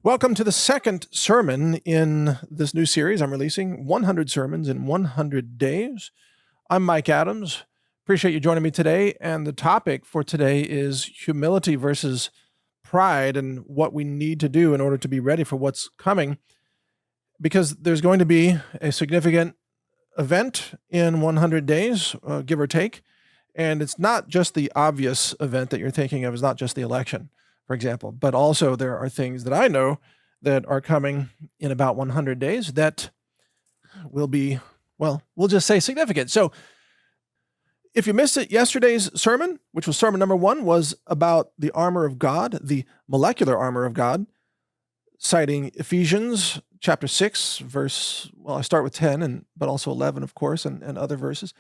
Welcome to the second sermon in this new series I'm releasing, 100 Sermons in 100 Days. I'm Mike Adams. Appreciate you joining me today. And the topic for today is humility versus pride and what we need to do in order to be ready for what's coming. Because there's going to be a significant event in 100 days, give or take. And it's not just the obvious event that you're thinking of. It's not just the election, for example, but also there are things that I know that are coming in about 100 days that will be, well, we'll just say significant. So if you missed it, yesterday's sermon, which was sermon number 1, was about the armor of God, the molecular armor of God, citing Ephesians chapter 6, verse, well, I start with 10, but also 11, of course, and other verses.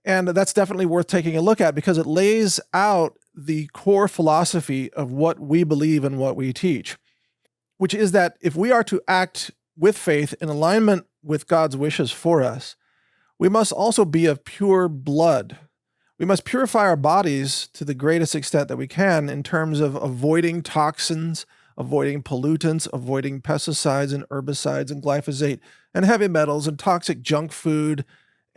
And that's definitely worth taking a look at because it lays out the core philosophy of what we believe and what we teach, which is that if we are to act with faith in alignment with God's wishes for us, we must also be of pure blood. We must purify our bodies to the greatest extent that we can in terms of avoiding toxins, avoiding pollutants, avoiding pesticides and herbicides and glyphosate and heavy metals and toxic junk food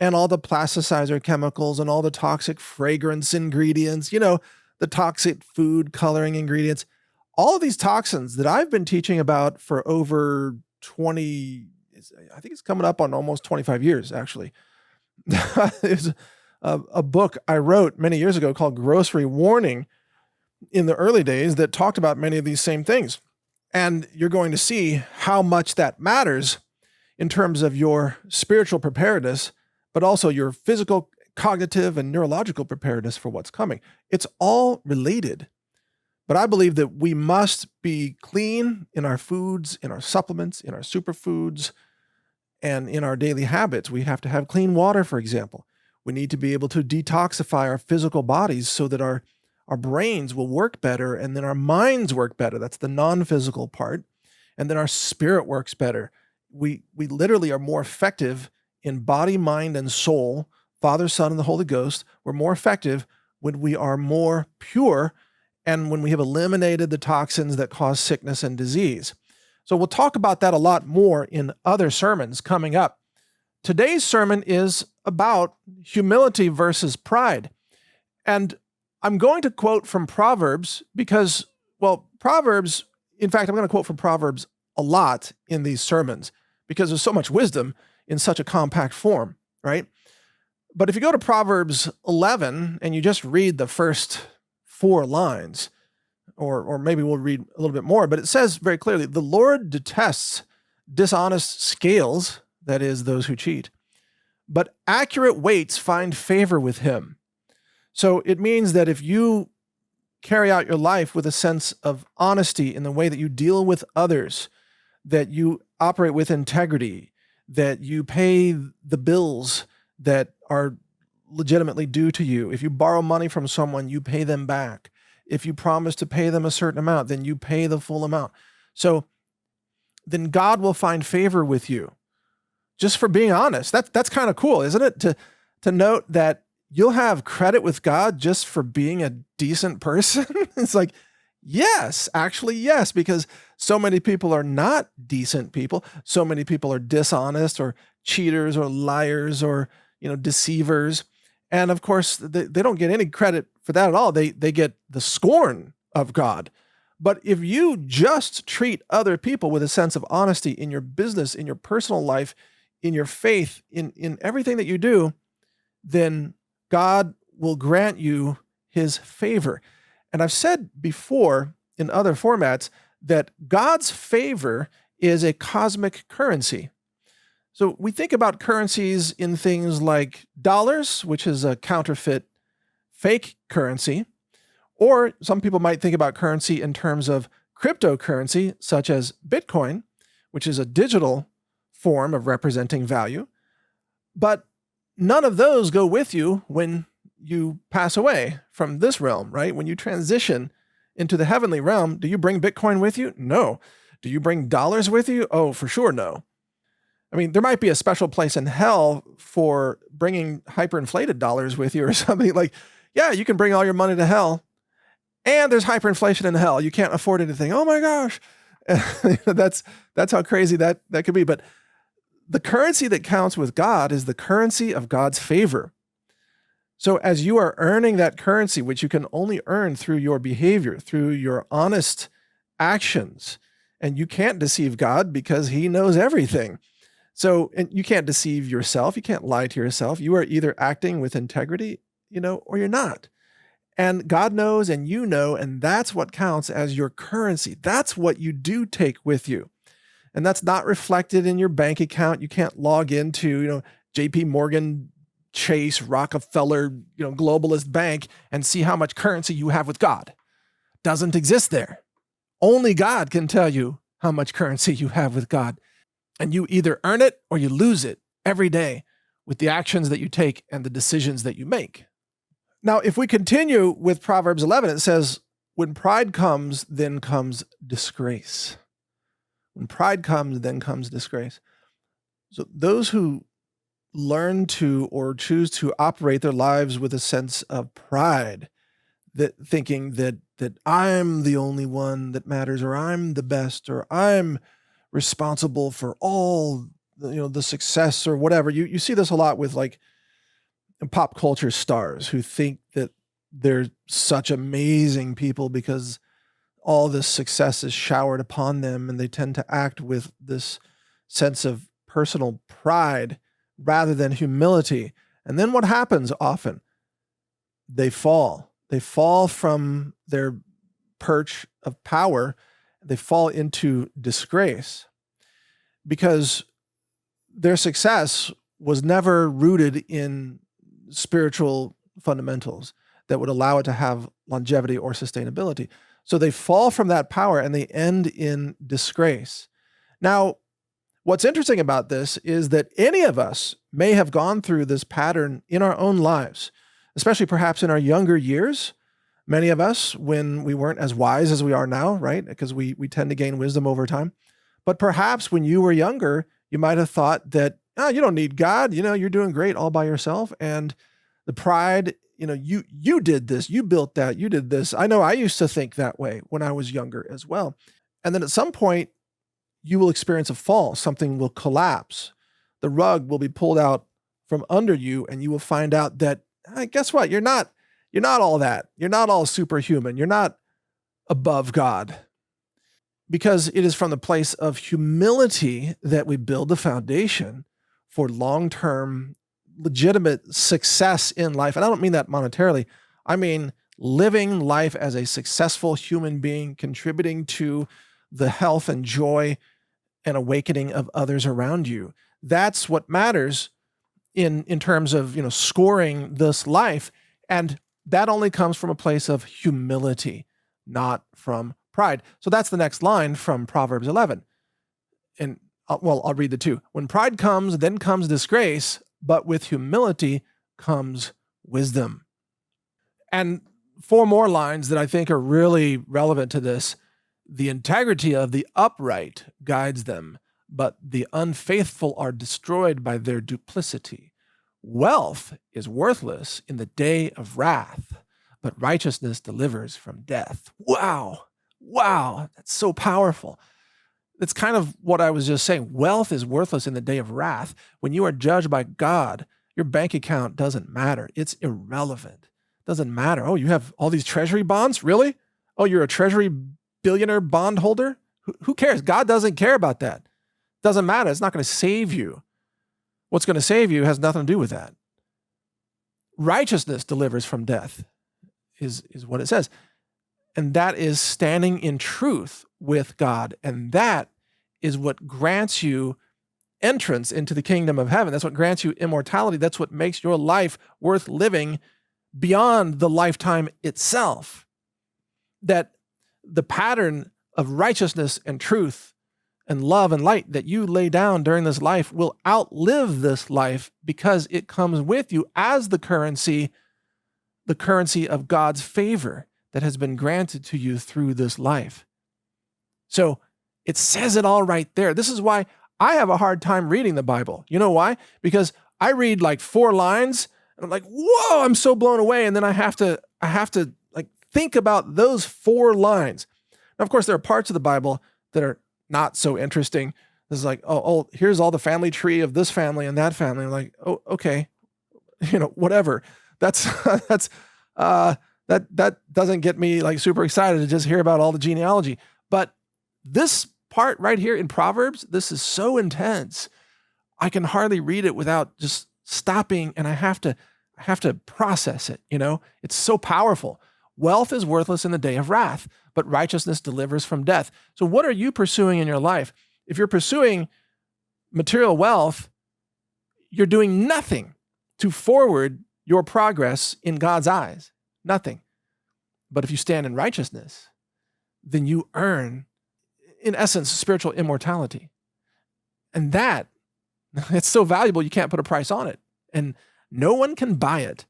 and all the plasticizer chemicals and all the toxic fragrance ingredients, the toxic food coloring ingredients, all of these toxins that I've been teaching about for over 20, I think it's coming up on almost 25 years, actually. There's a book I wrote many years ago called Grocery Warning in the early days that talked about many of these same things. And you're going to see how much that matters in terms of your spiritual preparedness, but also your physical, cognitive, and neurological preparedness for what's coming. It's all related. But I believe that we must be clean in our foods, in our supplements, in our superfoods, and in our daily habits. We have to have clean water, for example. We need to be able to detoxify our physical bodies so that our brains will work better and then our minds work better. That's the non-physical part. And then our spirit works better. We literally are more effective in body, mind, and soul, Father, Son, and the Holy Ghost. We're more effective when we are more pure and when we have eliminated the toxins that cause sickness and disease. So we'll talk about that a lot more in other sermons coming up. Today's sermon is about humility versus pride. And I'm going to quote from Proverbs because, Proverbs, in fact, I'm going to quote from Proverbs a lot in these sermons because there's so much wisdom in such a compact form, right? But if you go to Proverbs 11 and you just read the first 4 lines, or maybe we'll read a little bit more, but it says very clearly, the Lord detests dishonest scales, that is, those who cheat, but accurate weights find favor with him. So it means that if you carry out your life with a sense of honesty in the way that you deal with others, that you operate with integrity, that you pay the bills that are legitimately due to you. If you borrow money from someone, you pay them back. If you promise to pay them a certain amount, then you pay the full amount. So then God will find favor with you just for being honest. That's kind of cool, isn't it? To note that you'll have credit with God just for being a decent person. It's like, yes, actually, yes, because so many people are not decent people. So many people are dishonest or cheaters or liars or, deceivers. And of course, they don't get any credit for that at all. They get the scorn of God. But if you just treat other people with a sense of honesty in your business, in your personal life, in your faith, in everything that you do, then God will grant you his favor. And I've said before in other formats that God's favor is a cosmic currency. So we think about currencies in things like dollars, which is a counterfeit fake currency, or some people might think about currency in terms of cryptocurrency, such as Bitcoin, which is a digital form of representing value. But none of those go with you when you pass away from this realm, right? When you transition into the heavenly realm, do you bring Bitcoin with you? No. Do you bring dollars with you? Oh, for sure, no. I mean, there might be a special place in hell for bringing hyperinflated dollars with you or something like, yeah, you can bring all your money to hell. And there's hyperinflation in hell. You can't afford anything. Oh my gosh. That's how crazy that could be. But the currency that counts with God is the currency of God's favor. So as you are earning that currency, which you can only earn through your behavior, through your honest actions, and you can't deceive God because he knows everything. So, and you can't deceive yourself. You can't lie to yourself. You are either acting with integrity, or you're not. And God knows and you know, and that's what counts as your currency. That's what you do take with you. And that's not reflected in your bank account. You can't log into, JP Morgan, Chase, Rockefeller, globalist bank and see how much currency you have with God. Doesn't exist there. Only God can tell you how much currency you have with God. And you either earn it or you lose it every day with the actions that you take and the decisions that you make. Now, if we continue with Proverbs 11, it says, when pride comes, then comes disgrace. When pride comes, then comes disgrace. So those who learn to or choose to operate their lives with a sense of pride, that thinking that I'm the only one that matters, or I'm the best, or I'm responsible for all the success or whatever. You see this a lot with like pop culture stars who think that they're such amazing people because all this success is showered upon them, and they tend to act with this sense of personal pride rather than humility. And then what happens often? They fall. They fall from their perch of power. They fall into disgrace because their success was never rooted in spiritual fundamentals that would allow it to have longevity or sustainability. So they fall from that power and they end in disgrace. Now, what's interesting about this is that any of us may have gone through this pattern in our own lives, especially perhaps in our younger years. Many of us, when we weren't as wise as we are now, right? Because we tend to gain wisdom over time. But perhaps when you were younger, you might have thought that, you don't need God. You're doing great all by yourself. And the pride, you did this, you built that, you did this. I know I used to think that way when I was younger as well. And then at some point, you will experience a fall. Something will collapse. The rug will be pulled out from under you, and you will find out that, guess what? You're not all that. You're not all superhuman. You're not above God. Because it is from the place of humility that we build the foundation for long-term, legitimate success in life. And I don't mean that monetarily. I mean living life as a successful human being, contributing to the health and joy and awakening of others around you. That's what matters in terms of, scoring this life. And that only comes from a place of humility, not from pride. So that's the next line from Proverbs 11. And I'll read the two. When pride comes, then comes disgrace, but with humility comes wisdom. And four more lines that I think are really relevant to this. The integrity of the upright guides them, but the unfaithful are destroyed by their duplicity. Wealth is worthless in the day of wrath, but righteousness delivers from death. Wow. That's so powerful. It's kind of what I was just saying. Wealth is worthless in the day of wrath. When you are judged by God, your bank account doesn't matter. It's irrelevant. Doesn't matter. Oh, you have all these treasury bonds? Really? Oh, you're a treasury billionaire bondholder? Who cares? God doesn't care about that. Doesn't matter. It's not going to save you. What's going to save you has nothing to do with that. Righteousness delivers from death is what it says. And that is standing in truth with God. And that is what grants you entrance into the kingdom of heaven. That's what grants you immortality. That's what makes your life worth living beyond the lifetime itself. That the pattern of righteousness and truth and love and light that you lay down during this life will outlive this life because it comes with you as the currency of God's favor that has been granted to you through this life. So it says it all right there. This is why I have a hard time reading the Bible. You know why? Because I read like 4 lines and I'm like, whoa, I'm so blown away. And then I have to like think about those 4 lines. Now, of course, there are parts of the Bible that are not so interesting. It's like, oh, here's all the family tree of this family and that family. I'm like, oh, okay, whatever. That's that's that doesn't get me like super excited to just hear about all the genealogy. But this part right here in Proverbs, this is so intense. I can hardly read it without just stopping, and I have to process it. It's so powerful. Wealth is worthless in the day of wrath, but righteousness delivers from death. So what are you pursuing in your life? If you're pursuing material wealth, you're doing nothing to forward your progress in God's eyes. Nothing. But if you stand in righteousness, then you earn, in essence, spiritual immortality. And that, it's so valuable, you can't put a price on it. And no one can buy it.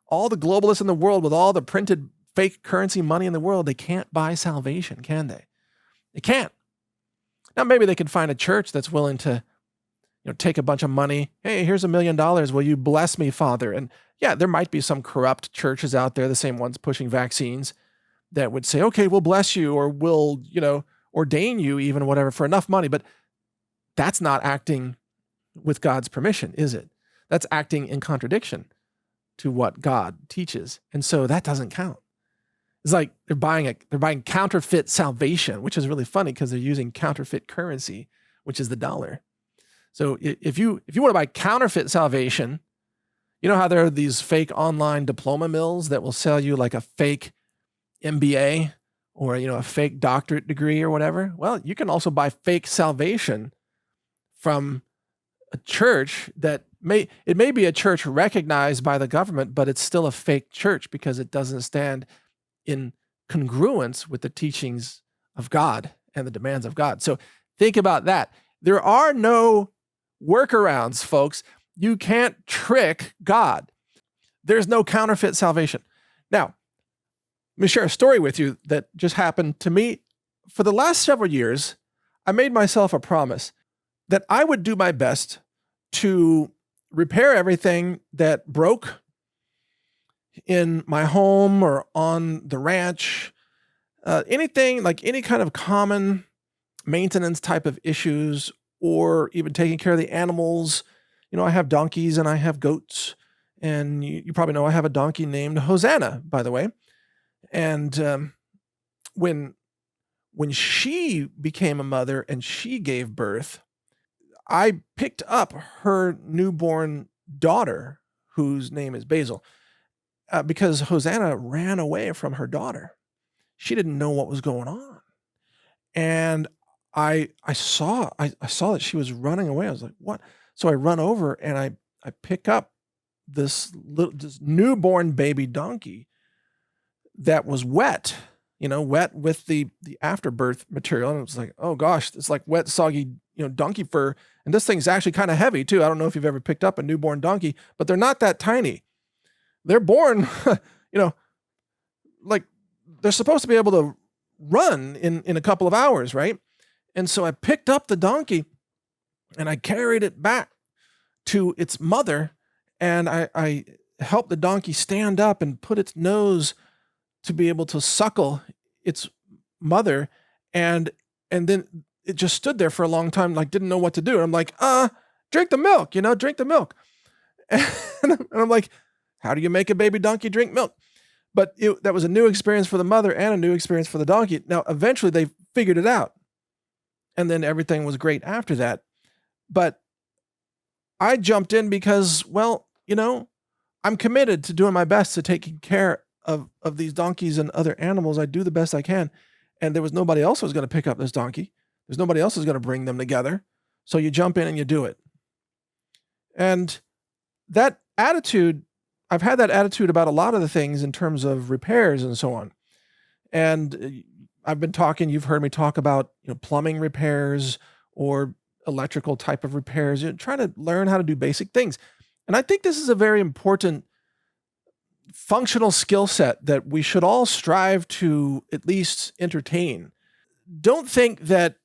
All the globalists in the world with all the printed fake currency money in the world, they can't buy salvation, can they? They can't. Now, maybe they can find a church that's willing to take a bunch of money. Hey, here's $1 million. Will you bless me, Father? And yeah, there might be some corrupt churches out there, the same ones pushing vaccines, that would say, okay, we'll bless you, or we'll, ordain you even, whatever, for enough money. But that's not acting with God's permission, is it? That's acting in contradiction to what God teaches. And so that doesn't count. It's like they're buying counterfeit salvation, which is really funny because they're using counterfeit currency, which is the dollar. So if you want to buy counterfeit salvation, you know how there are these fake online diploma mills that will sell you like a fake MBA or a fake doctorate degree or whatever? Well, you can also buy fake salvation from a church that may be a church recognized by the government, but it's still a fake church because it doesn't stand in congruence with the teachings of God and the demands of God. So think about that. There are no workarounds, folks. You can't trick God. There's no counterfeit salvation. Now, let me share a story with you that just happened to me. For the last several years, I made myself a promise that I would do my best to repair everything that broke in my home or on the ranch, anything like any kind of common maintenance type of issues, or even taking care of the animals. I have donkeys and I have goats, and you probably know I have a donkey named Hosanna, by the way. And when she became a mother and she gave birth, I picked up her newborn daughter, whose name is Basil, because Hosanna ran away from her daughter. She didn't know what was going on. And I saw that she was running away. I was like, what? So I run over and I pick up this newborn baby donkey that was wet, wet with the afterbirth material. And it was like, oh gosh, it's like wet, soggy, donkey fur. And this thing's actually kind of heavy too. I don't know if you've ever picked up a newborn donkey, but they're not that tiny. They're born, like they're supposed to be able to run in a couple of hours, right? And so I picked up the donkey and I carried it back to its mother, and I helped the donkey stand up and put its nose to be able to suckle its mother. And then it just stood there for a long time, like didn't know what to do. And I'm like, drink the milk, drink the milk. And I'm like, how do you make a baby donkey drink milk? But that was a new experience for the mother and a new experience for the donkey. Now, eventually they figured it out. And then everything was great after that. But I jumped in because, well, I'm committed to doing my best to taking care of these donkeys and other animals. I do the best I can. And there was nobody else who was going to pick up this donkey. There's nobody else who's going to bring them together. So you jump in and you do it. And that attitude, I've had that attitude about a lot of the things in terms of repairs and so on. And I've been talking, you've heard me talk about plumbing repairs or electrical type of repairs, trying to learn how to do basic things. And I think this is a very important functional skill set that we should all strive to at least entertain. Don't think that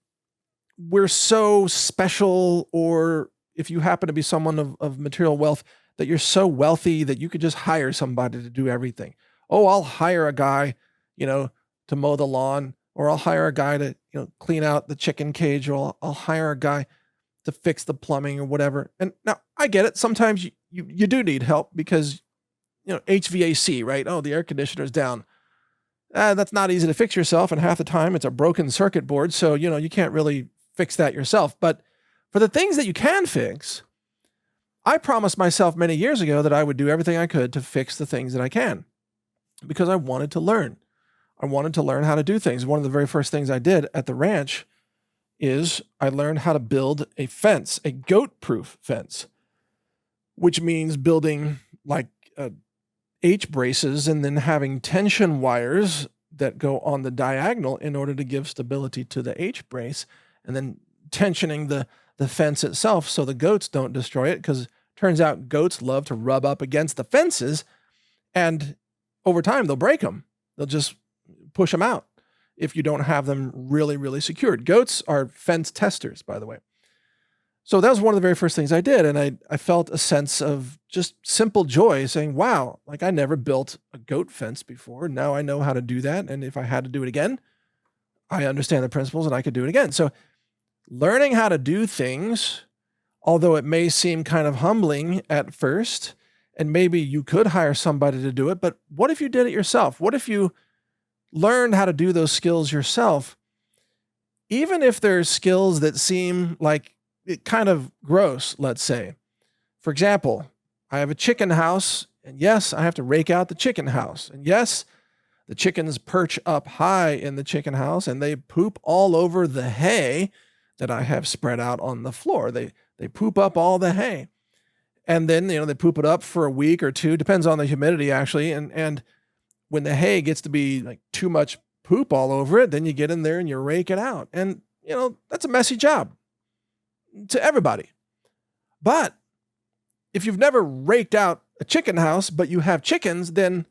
we're so special, or if you happen to be someone of material wealth, that you're so wealthy that you could just hire somebody to do everything. Oh, I'll hire a guy, to mow the lawn. or I'll hire a guy to, clean out the chicken cage, or I'll hire a guy to fix the plumbing or whatever. And now I get it. Sometimes you do need help because, HVAC, right? Oh, the air conditioner's down. That's not easy to fix yourself. And half the time it's a broken circuit board. So, you can't really fix that yourself. But for the things that you can fix, I promised myself many years ago that I would do everything I could to fix the things that I can because I wanted to learn. I wanted to learn how to do things. One of the very first things I did at the ranch is I learned how to build a fence, a goat-proof fence, which means building like H braces and then having tension wires that go on the diagonal in order to give stability to the H brace, and then tensioning the fence itself so the goats don't destroy it, because turns out goats love to rub up against the fences, and over time they'll break them. They'll just push them out if you don't have them really, really secured. Goats are fence testers, by the way. So that was one of the very first things I did. And I felt a sense of just simple joy saying, wow, like I never built a goat fence before. Now I know how to do that. And if I had to do it again, I understand the principles and I could do it again. So learning how to do things, although it may seem kind of humbling at first, and maybe you could hire somebody to do it, but what if you did it yourself? What if you learned how to do those skills yourself? Even if there's skills that seem like it kind of gross, let's say. For example, I have a chicken house, and yes, I have to rake out the chicken house. And yes, the chickens perch up high in the chicken house and they poop all over the hay that I have spread out on the floor. They poop up all the hay. And then, they poop it up for a week or two, depends on the humidity actually. And when the hay gets to be like too much poop all over it, then you get in there and you rake it out. And, that's a messy job to everybody. But if you've never raked out a chicken house, but you have chickens, then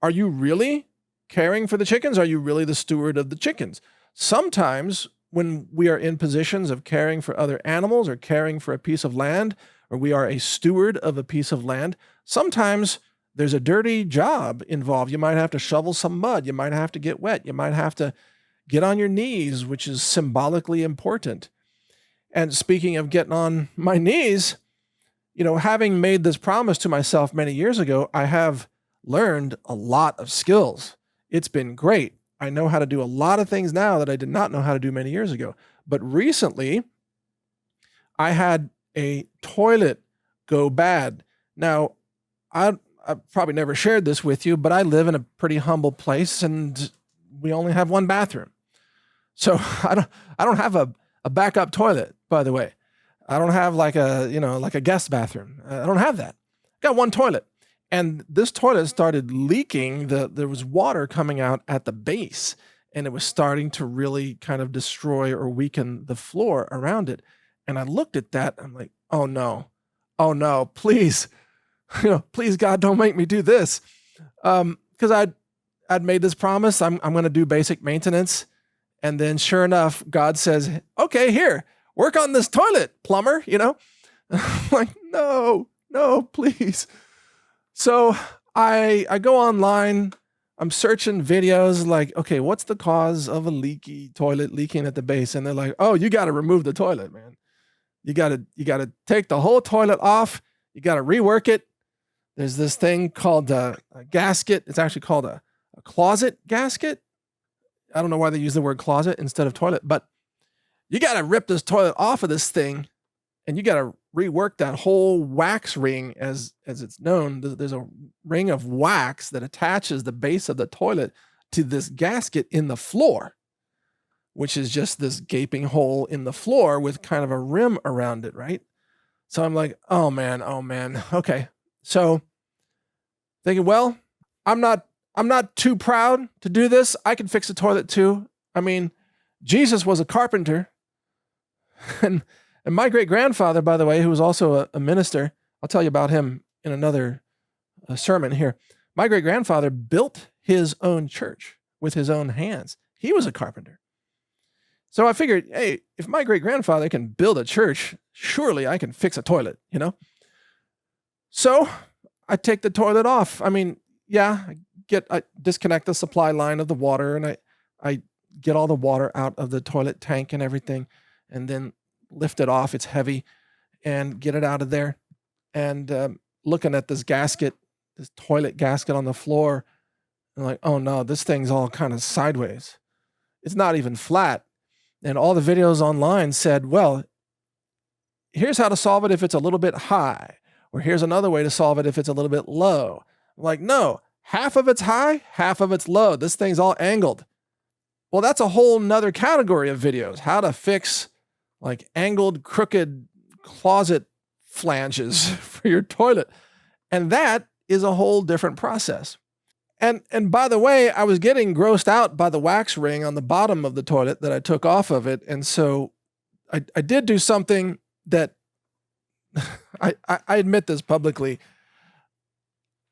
are you really caring for the chickens? Are you really the steward of the chickens? Sometimes when we are in positions of caring for other animals or caring for a piece of land, or we are a steward of a piece of land, sometimes there's a dirty job involved. You might have to shovel some mud. You might have to get wet. You might have to get on your knees, which is symbolically important. And speaking of getting on my knees, having made this promise to myself many years ago, I have learned a lot of skills. It's been great. I know how to do a lot of things now that I did not know how to do many years ago. But recently, I had a toilet go bad. Now, I've probably never shared this with you, but I live in a pretty humble place and we only have one bathroom. So I don't have a backup toilet, by the way. I don't have like a guest bathroom. I don't have that. Got one toilet. And this toilet started leaking. There was water coming out at the base, and it was starting to really kind of destroy or weaken the floor around it. And I looked at that. I'm like, oh no, please, please God, don't make me do this. Because I'd made this promise. I'm going to do basic maintenance. And then sure enough, God says, okay, here, work on this toilet, plumber, I'm like, no, please. So I go online, I'm searching videos like, okay, what's the cause of a leaky toilet leaking at the base? And they're like, oh, you got to remove the toilet, man. You got to take the whole toilet off. You got to rework it. There's this thing called a gasket. It's actually called a closet gasket. I don't know why they use the word closet instead of toilet, but you got to rip this toilet off of this thing and you got to rework that whole wax ring as it's known. There's a ring of wax that attaches the base of the toilet to this gasket in the floor, which is just this gaping hole in the floor with kind of a rim around it, right? So I'm like, oh man. Okay. So thinking, well, I'm not too proud to do this. I can fix a toilet too. I mean, Jesus was a carpenter. And my great-grandfather, by the way, who was also a minister, I'll tell you about him in another sermon here. My great-grandfather built his own church with his own hands. He was a carpenter. So I figured, hey, if my great-grandfather can build a church, surely I can fix a toilet, So I take the toilet off. I mean, yeah, I disconnect the supply line of the water and I get all the water out of the toilet tank and everything, and then lift it off. It's heavy, and get it out of there. And looking at this gasket, this toilet gasket on the floor, and like, oh no, this thing's all kind of sideways. It's not even flat. And all the videos online said, well, here's how to solve it if it's a little bit high, or here's another way to solve it if it's a little bit low. I'm like, no, half of it's high, half of it's low. This thing's all angled. Well, that's a whole nother category of videos, how to fix like angled, crooked closet flanges for your toilet. And that is a whole different process. And by the way, I was getting grossed out by the wax ring on the bottom of the toilet that I took off of it. And so I did do something that I admit this publicly.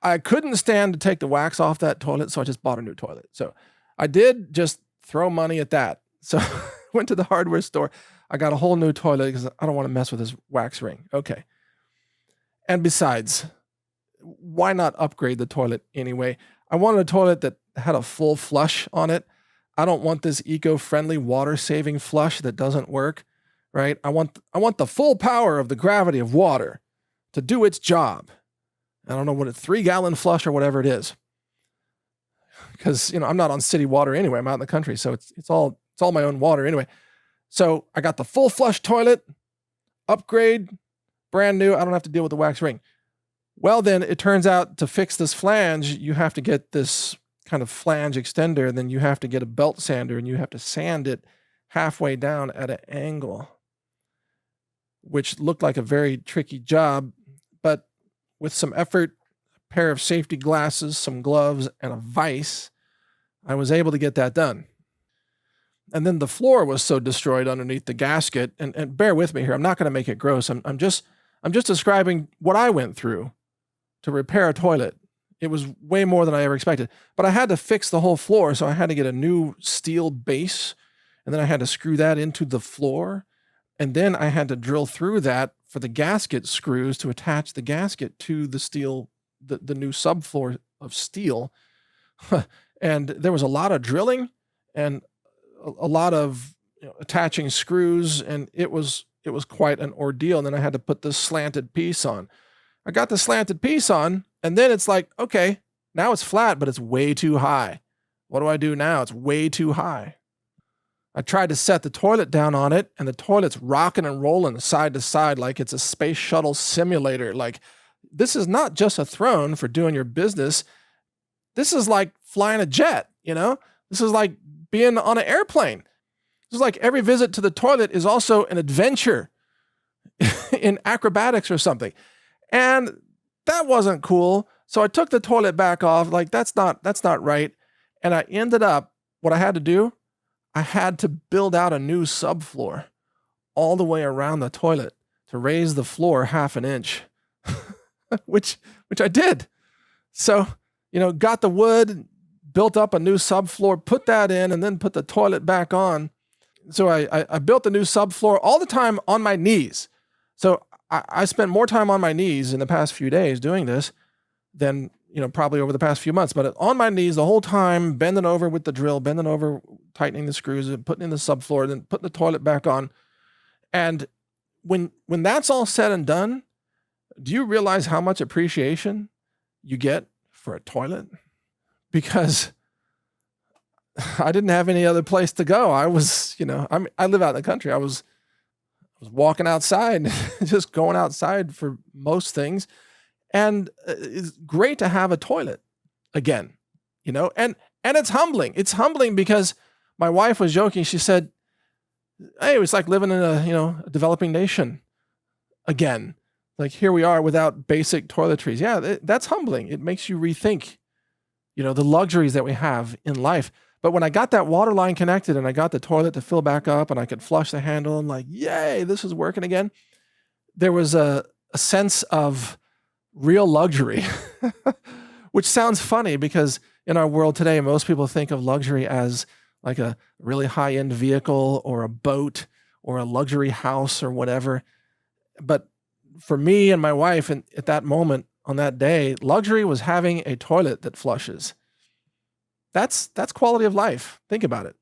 I couldn't stand to take the wax off that toilet, so I just bought a new toilet. So I did just throw money at that. So went to the hardware store. I got a whole new toilet because I don't want to mess with this wax ring. Okay. And besides, why not upgrade the toilet anyway? I wanted a toilet that had a full flush on it. I don't want this eco-friendly water-saving flush that doesn't work, right? I want the full power of the gravity of water to do its job. I don't know what a 3-gallon flush or whatever it is. Because, I'm not on city water anyway. I'm out in the country, so it's all my own water anyway. So I got the full flush toilet, upgrade, brand new. I don't have to deal with the wax ring. Well, then it turns out to fix this flange, you have to get this kind of flange extender, and then you have to get a belt sander, and you have to sand it halfway down at an angle, which looked like a very tricky job. But with some effort, a pair of safety glasses, some gloves, and a vise, I was able to get that done. And then the floor was so destroyed underneath the gasket, and bear with me here, I'm not going to make it gross. I'm just describing what I went through to repair a toilet. It was way more than I ever expected. But I had to fix the whole floor, so I had to get a new steel base, and then I had to screw that into the floor, and then I had to drill through that for the gasket screws to attach the gasket to the steel, the new subfloor of steel. And there was a lot of drilling and a lot of attaching screws, and it was quite an ordeal. And then I had to put this slanted piece on. I got the slanted piece on, and then it's like, okay, now it's flat, but it's way too high. What do I do now? It's way too high. I tried to set the toilet down on it, and the toilet's rocking and rolling side to side like it's a space shuttle simulator. Like, this is not just a throne for doing your business. This is like flying a jet, This is like being on an airplane. This is like every visit to the toilet is also an adventure in acrobatics or something. And that wasn't cool. So I took the toilet back off. Like, that's not right. And I ended up, what I had to do, I had to build out a new subfloor all the way around the toilet to raise the floor half an inch, which I did. So, got the wood, built up a new subfloor, put that in, and then put the toilet back on. So I built the new subfloor all the time on my knees. So I spent more time on my knees in the past few days doing this than, probably over the past few months. But on my knees the whole time, bending over with the drill, bending over, tightening the screws, and putting in the subfloor, then putting the toilet back on. And when that's all said and done, do you realize how much appreciation you get for a toilet? Because I didn't have any other place to go. I was, I live out in the country. I was walking outside, just going outside for most things. And it's great to have a toilet again, and it's humbling. It's humbling because my wife was joking. She said, hey, it's like living in a developing nation again. Like, here we are without basic toiletries. Yeah, that's humbling. It makes you rethink, the luxuries that we have in life. But when I got that water line connected and I got the toilet to fill back up and I could flush the handle and like, yay, this is working again, there was a sense of real luxury, which sounds funny because in our world today, most people think of luxury as like a really high-end vehicle or a boat or a luxury house or whatever. But for me and my wife, and at that moment on that day, luxury was having a toilet that flushes. That's quality of life. Think about it.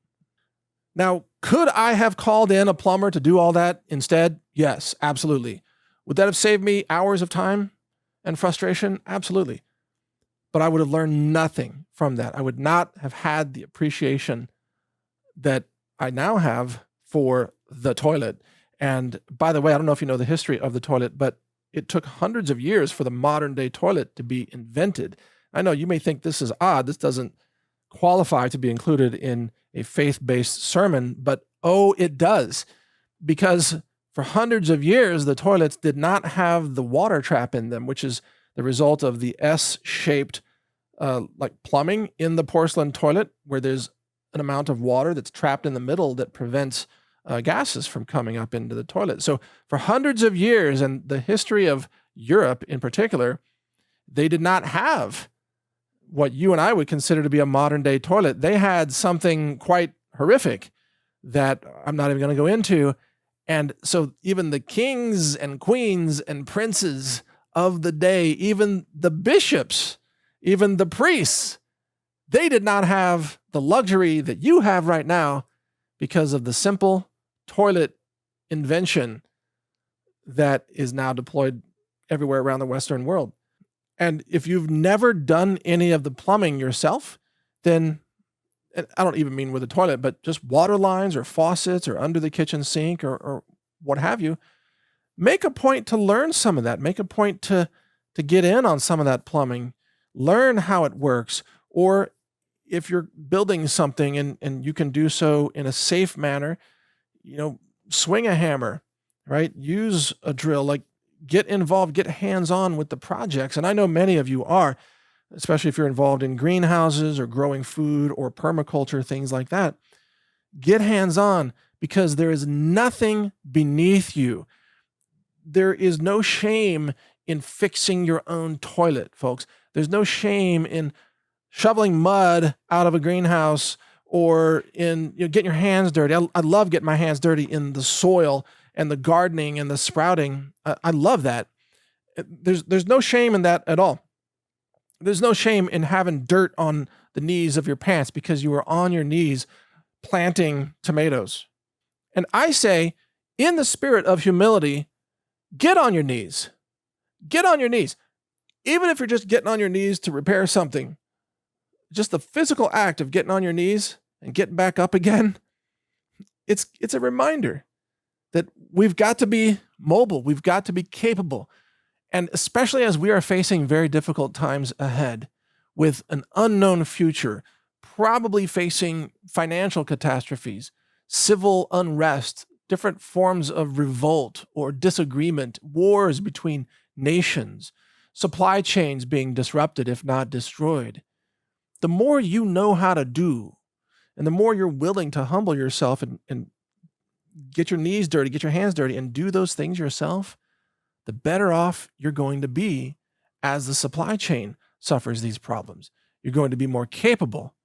Now, could I have called in a plumber to do all that instead? Yes, absolutely. Would that have saved me hours of time and frustration? Absolutely. But I would have learned nothing from that. I would not have had the appreciation that I now have for the toilet. And by the way, I don't know if you know the history of the toilet, but it took hundreds of years for the modern day toilet to be invented. I know you may think this is odd. This doesn't qualify to be included in a faith-based sermon, but oh, it does. Because for hundreds of years, the toilets did not have the water trap in them, which is the result of the S-shaped like plumbing in the porcelain toilet, where there's an amount of water that's trapped in the middle that prevents gases from coming up into the toilet. So for hundreds of years, and the history of Europe in particular, they did not have what you and I would consider to be a modern day toilet. They had something quite horrific that I'm not even going to go into. And so even the kings and queens and princes of the day, even the bishops, even the priests, they did not have the luxury that you have right now because of the simple toilet invention that is now deployed everywhere around the Western world. And if you've never done any of the plumbing yourself, then, and I don't even mean with a toilet, but just water lines or faucets or under the kitchen sink or what have you, make a point to learn some of that. Make a point to get in on some of that plumbing, learn how it works. Or if you're building something and you can do so in a safe manner, swing a hammer, right? Use a drill, like get involved, get hands-on with the projects. And I know many of you are, especially if you're involved in greenhouses or growing food or permaculture, things like that. Get hands-on, because there is nothing beneath you. There is no shame in fixing your own toilet, folks. There's no shame in shoveling mud out of a greenhouse or in getting your hands dirty. I love getting my hands dirty in the soil and the gardening and the sprouting. I love that. There's no shame in that at all. There's no shame in having dirt on the knees of your pants because you were on your knees planting tomatoes. And I say, in the spirit of humility, get on your knees. Get on your knees. Even if you're just getting on your knees to repair something, just the physical act of getting on your knees and getting back up again, it's a reminder that we've got to be mobile. We've got to be capable. And especially as we are facing very difficult times ahead with an unknown future, probably facing financial catastrophes, civil unrest, different forms of revolt or disagreement, wars between nations, supply chains being disrupted, if not destroyed. The more you know how to do, and the more you're willing to humble yourself and get your knees dirty, get your hands dirty, and do those things yourself, the better off you're going to be as the supply chain suffers these problems. You're going to be more capable,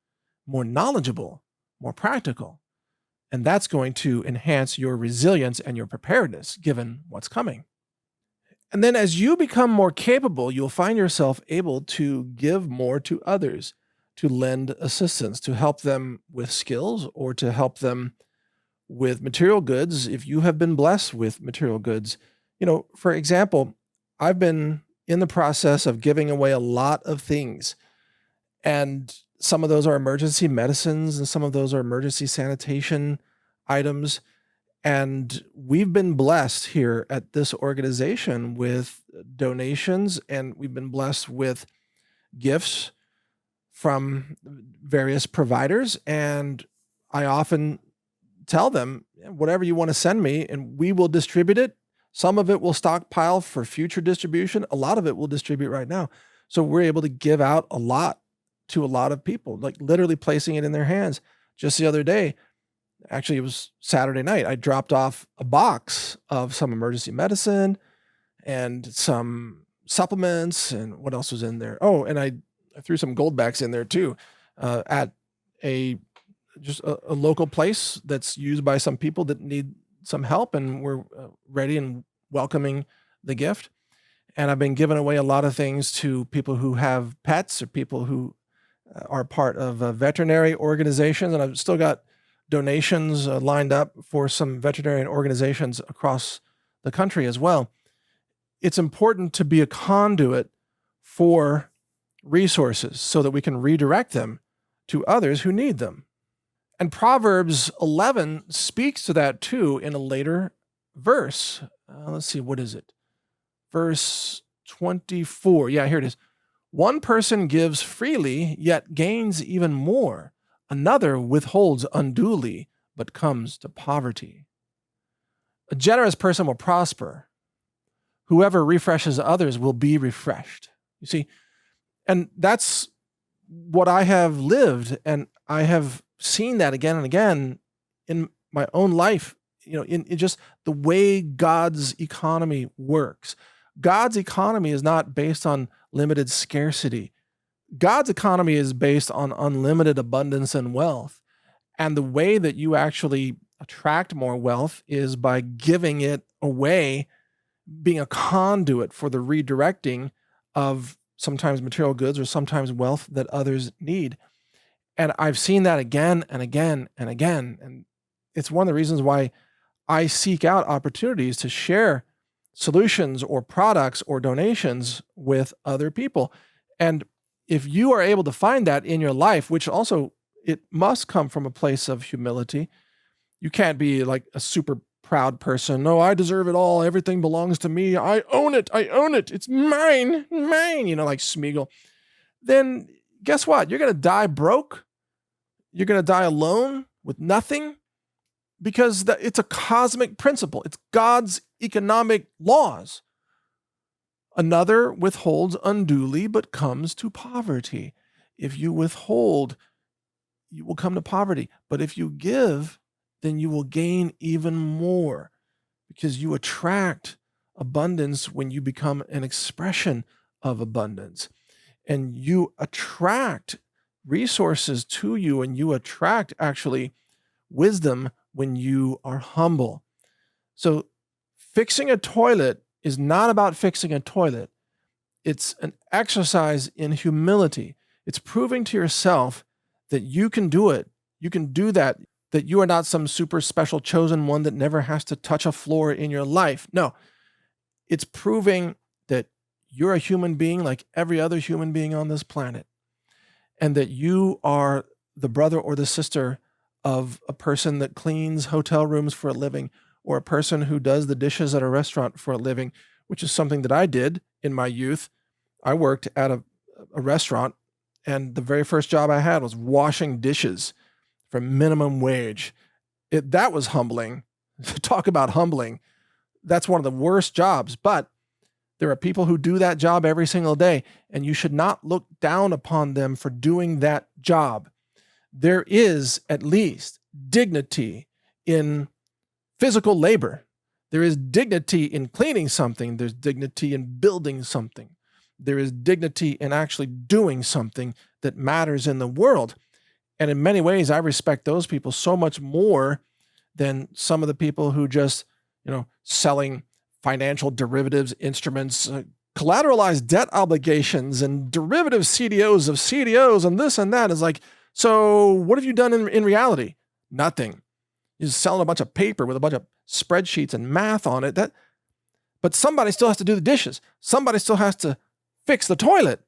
more knowledgeable, more practical, and that's going to enhance your resilience and your preparedness given what's coming. And then as you become more capable, you'll find yourself able to give more to others, to lend assistance, to help them with skills or to help them with material goods if you have been blessed with material goods. For example, I've been in the process of giving away a lot of things, and some of those are emergency medicines and some of those are emergency sanitation items. And we've been blessed here at this organization with donations, and we've been blessed with gifts from various providers. And I often tell them, whatever you want to send me, and we will distribute it. Some of it will stockpile for future distribution. A lot of it we'll distribute right now. So we're able to give out a lot to a lot of people, like literally placing it in their hands. Just the other day, actually, it was Saturday night, I dropped off a box of some emergency medicine and some supplements, and what else was in there? Oh, and I threw some goldbacks in there too, at a local place that's used by some people that need some help, and we're ready and welcoming the gift. And I've been giving away a lot of things to people who have pets or people who are part of veterinary organizations, and I've still got donations lined up for some veterinarian organizations across the country as well. It's important to be a conduit for resources so that we can redirect them to others who need them. And Proverbs 11 speaks to that too in a later verse. Let's see, what is it? Verse 24. Yeah, here it is. One person gives freely, yet gains even more. Another withholds unduly, but comes to poverty. A generous person will prosper. Whoever refreshes others will be refreshed. You see, and that's what I have lived, and I have seen that again and again in my own life, in just the way God's economy works. God's economy is not based on limited scarcity. God's economy is based on unlimited abundance and wealth. And the way that you actually attract more wealth is by giving it away, being a conduit for the redirecting of sometimes material goods or sometimes wealth that others need. And I've seen that again and again and again. And it's one of the reasons why I seek out opportunities to share solutions or products or donations with other people. And if you are able to find that in your life, which also it must come from a place of humility, you can't be like a super proud person. No, I deserve it all. Everything belongs to me. I own it. I own it. It's mine, like Smeagol. Then guess what? You're going to die broke. You're going to die alone with nothing, because it's a cosmic principle. It's God's economic laws. Another withholds unduly, but comes to poverty. If you withhold, you will come to poverty. But if you give, then you will gain even more, because you attract abundance when you become an expression of abundance. And you attract resources to you, and you attract actually wisdom when you are humble. So fixing a toilet is not about fixing a toilet. It's an exercise in humility. It's proving to yourself that you can do it. You can do that you are not some super special chosen one that never has to touch a floor in your life. No, it's proving that you're a human being like every other human being on this planet, and that you are the brother or the sister of a person that cleans hotel rooms for a living, or a person who does the dishes at a restaurant for a living, which is something that I did in my youth. I worked at a restaurant, and the very first job I had was washing dishes for minimum wage. That was humbling. Talk about humbling. That's one of the worst jobs, but there are people who do that job every single day, and you should not look down upon them for doing that job. There is at least dignity in physical labor. There is dignity in cleaning something. There's dignity in building something. There is dignity in actually doing something that matters in the world. And in many ways, I respect those people so much more than some of the people who just, selling financial derivatives instruments, collateralized debt obligations, and derivative CDOs of CDOs, and this and that. Is like, so what have you done in reality? Nothing. You're just selling a bunch of paper with a bunch of spreadsheets and math on it. But somebody still has to do the dishes. Somebody still has to fix the toilet.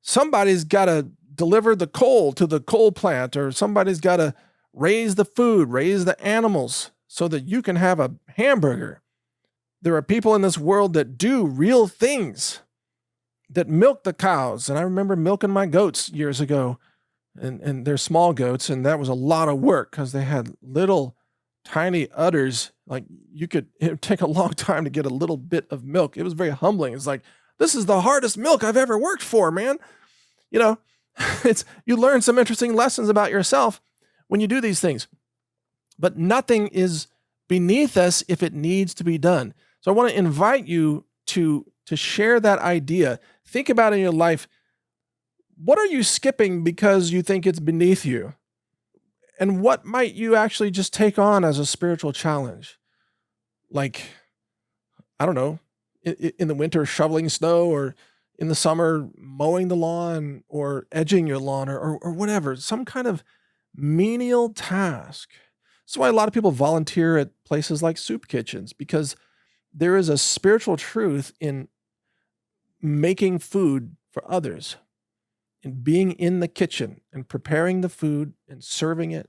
Somebody's got to deliver the coal to the coal plant, or somebody's got to raise the food, raise the animals so that you can have a hamburger. There are people in this world that do real things, that milk the cows. And I remember milking my goats years ago, and they're small goats, and that was a lot of work because they had little tiny udders. Like it would take a long time to get a little bit of milk. It was very humbling. It's like, this is the hardest milk I've ever worked for, man. You learn some interesting lessons about yourself when you do these things. But nothing is beneath us if it needs to be done. So I want to invite you to share that idea. Think about in your life, what are you skipping because you think it's beneath you? And what might you actually just take on as a spiritual challenge? Like, I don't know, in the winter, shoveling snow, or in the summer, mowing the lawn, or edging your lawn, or whatever. Some kind of menial task. That's why a lot of people volunteer at places like soup kitchens, because there is a spiritual truth in making food for others, in being in the kitchen and preparing the food and serving it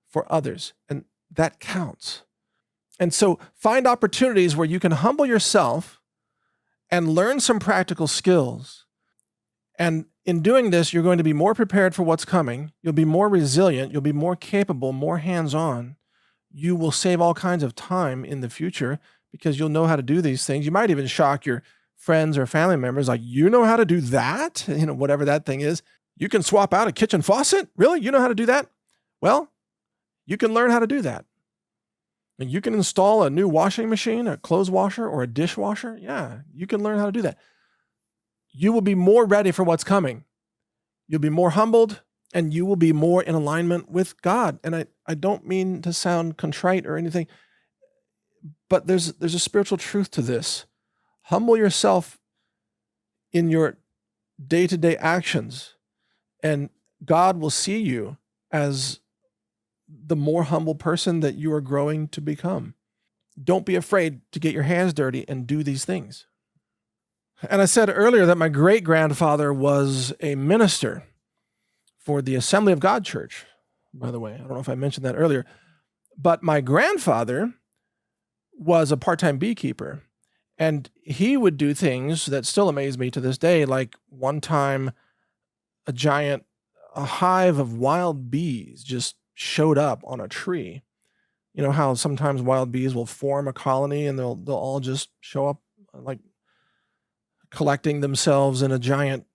for others. And that counts. And so find opportunities where you can humble yourself and learn some practical skills. And in doing this, you're going to be more prepared for what's coming. You'll be more resilient. You'll be more capable, more hands-on. You will save all kinds of time in the future because you'll know how to do these things. You might even shock your friends or family members, like, you know how to do that? Whatever that thing is. You can swap out a kitchen faucet? Really? You know how to do that? Well, you can learn how to do that. And you can install a new washing machine, a clothes washer, or a dishwasher. Yeah, you can learn how to do that. You will be more ready for what's coming. You'll be more humbled, and you will be more in alignment with God. And I don't mean to sound contrite or anything, but there's a spiritual truth to this. Humble yourself in your day-to-day actions, and God will see you as the more humble person that you are growing to become. Don't be afraid to get your hands dirty and do these things. And I said earlier that my great-grandfather was a minister for the Assembly of God Church, by the way. I don't know if I mentioned that earlier. But my grandfather was a part-time beekeeper, and he would do things that still amaze me to this day. Like one time, a hive of wild bees just showed up on a tree. You know how sometimes wild bees will form a colony and they'll all just show up like collecting themselves in a giant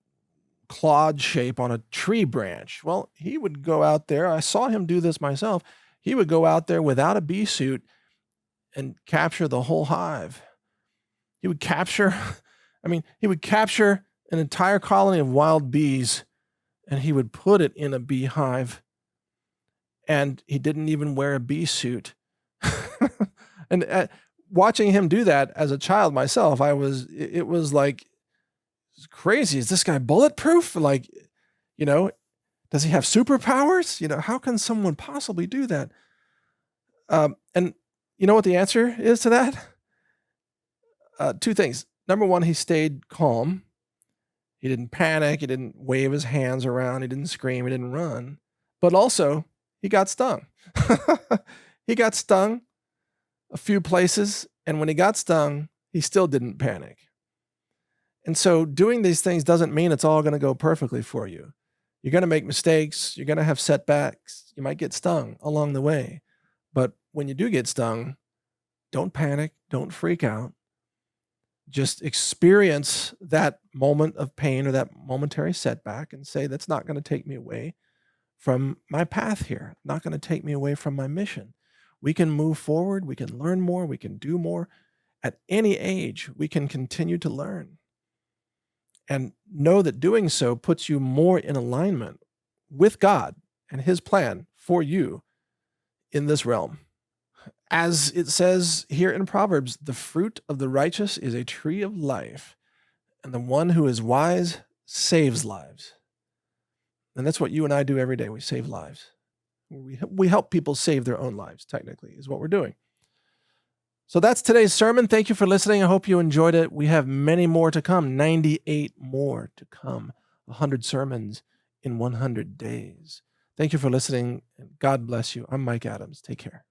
clawed shape on a tree branch. Well, he would go out there. I saw him do this myself. He would go out there without a bee suit and capture the whole hive. He would capture an entire colony of wild bees, and he would put it in a beehive, and he didn't even wear a bee suit. And watching him do that as a child myself, it was like, it's crazy. Is this guy bulletproof? Like, does he have superpowers? How can someone possibly do that? And you know what the answer is to that? Two things. Number one, he stayed calm. He didn't panic. He didn't wave his hands around. He didn't scream. He didn't run. But also, he got stung. He got stung a few places. And when he got stung, he still didn't panic. And so doing these things doesn't mean it's all going to go perfectly for you. You're going to make mistakes. You're going to have setbacks. You might get stung along the way. But when you do get stung, don't panic. Don't freak out. Just experience that moment of pain or that momentary setback and say, that's not going to take me away from my path here, not going to take me away from my mission. We can move forward. We can learn more. We can do more. At any age, we can continue to learn. And know that doing so puts you more in alignment with God and his plan for you in this realm. As it says here in Proverbs, the fruit of the righteous is a tree of life, and the one who is wise saves lives. And that's what you and I do every day. We save lives. We help people save their own lives, technically, is what we're doing. So that's today's sermon. Thank you for listening. I hope you enjoyed it. We have many more to come, 98 more to come, 100 sermons in 100 days. Thank you for listening. God bless you. I'm Mike Adams. Take care.